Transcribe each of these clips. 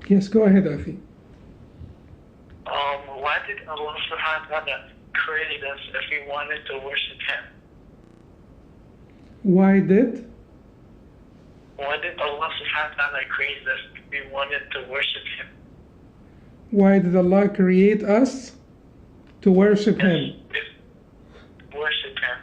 Yes, go ahead, Akhi. Why did Allah subhanahu wa ta'ala create us if we wanted to worship Him? Why did? Why did Allah subhanahu wa ta'ala create us if we wanted to worship Him? Why did Allah create us? To worship Yes, Him. worship Him.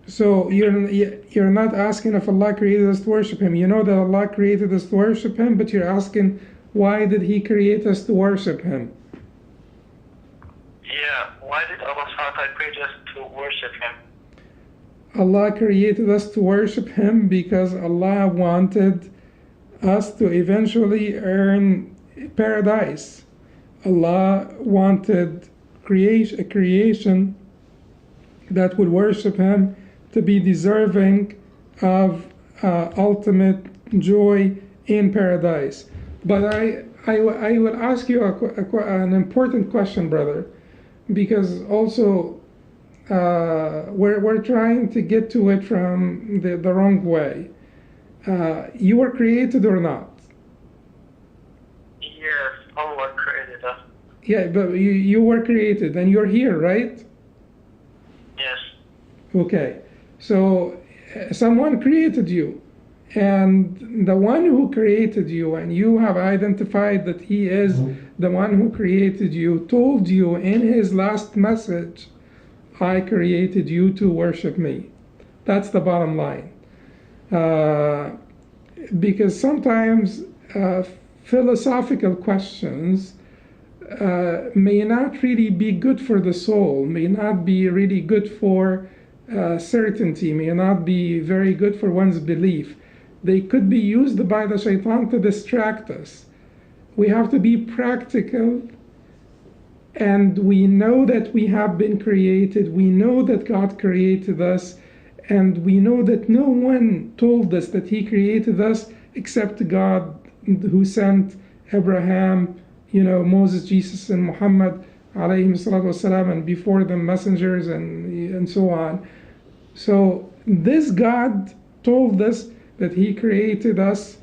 So you're not asking if Allah created us to worship Him. You know that Allah created us to worship Him, but you're asking why did He create us to worship Him? Yeah, why did Allah subhanahu wa ta'ala create us to worship Him? Allah created us to worship Him because Allah wanted us to eventually earn paradise. Allah wanted a creation that would worship Him to be deserving of ultimate joy in paradise. But I will ask you an important question, brother, because also we're trying to get to it from the wrong way. You were created or not? Yes, Allah created us. Yeah, but you were created and you're here, right? Yes. Okay, so someone created you, and the one who created you, and you have identified that he is the one who created you, told you in his last message, I created you to worship me. That's the bottom line. Because sometimes philosophical questions may not really be good for the soul, may not be really good for certainty, may not be very good for one's belief. They could be used by the shaitan to distract us. We have to be practical, and we know that we have been created. We know that God created us, and we know that no one told us that He created us except God, who sent Abraham, Moses, Jesus, and Muhammad alayhi salatu wasalam, and before them messengers and so on. So this God told us that He created us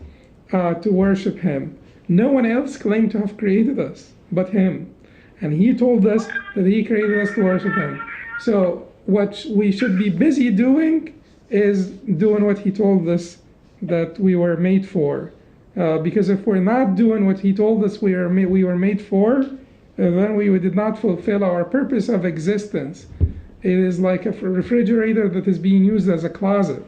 to worship Him. No one else claimed to have created us but Him. And He told us that He created us to worship Him. So what we should be busy doing is doing what He told us that we were made for. Because if we're not doing what He told us we were made for, then we did not fulfill our purpose of existence. It is like a refrigerator that is being used as a closet.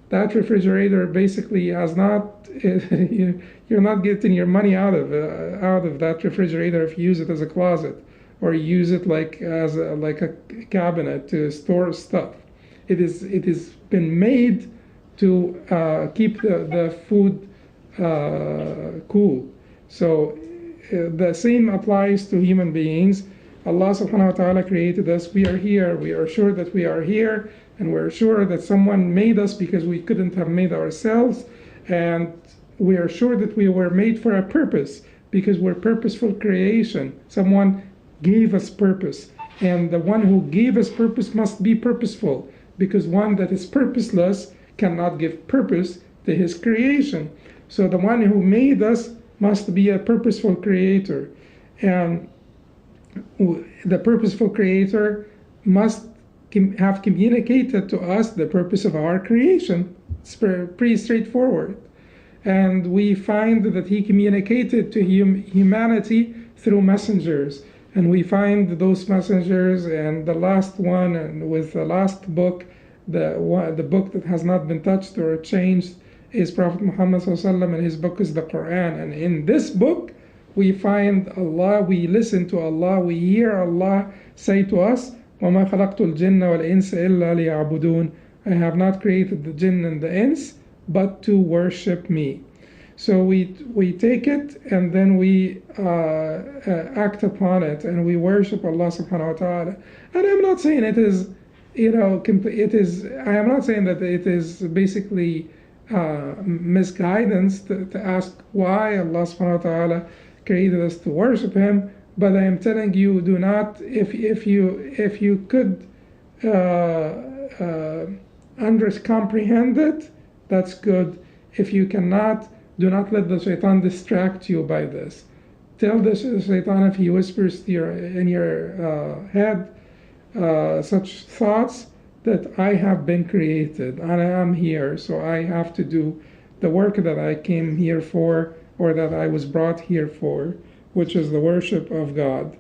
That refrigerator basically has not, you're not getting your money out of that refrigerator if you use it as a closet, or you use it like a cabinet to store stuff. It has been made to keep the food cool. So the same applies to human beings. Allah subhanahu wa ta'ala created us. We are here. We are sure that we are here, and we're sure that someone made us because we couldn't have made ourselves. And we are sure that we were made for a purpose because we're purposeful creation. Someone gave us purpose. And the one who gave us purpose must be purposeful, because one that is purposeless cannot give purpose to his creation. So the one who made us must be a purposeful creator. And the purposeful creator must have communicated to us the purpose of our creation. It's pretty straightforward. And we find that He communicated to humanity through messengers. And we find those messengers, and the last one, and with the last book, the book that has not been touched or changed, is Prophet Muhammad ﷺ, and his book is the Quran. And in this book, we find Allah, we listen to Allah, we hear Allah say to us, وَمَا خَلَقْتُ الْجِنَّ وَالْإِنسَ إِلَّا لِيَعْبُدُونَ. I have not created the jinn and the ins, but to worship me. So we take it, and then we act upon it, and we worship Allah subhanahu wa ta'ala. And I'm not saying it is, I am not saying that it is basically misguidance to ask why Allah subhanahu wa ta'ala created us to worship Him, but I am telling you, do not, if you could comprehend it, that's good. If you cannot, Do not let the shaitan distract you by this. Tell the shaitan, if he whispers to in your head such thoughts, that I have been created and I am here, so I have to do the work that I came here for, or that I was brought here for, which is the worship of God.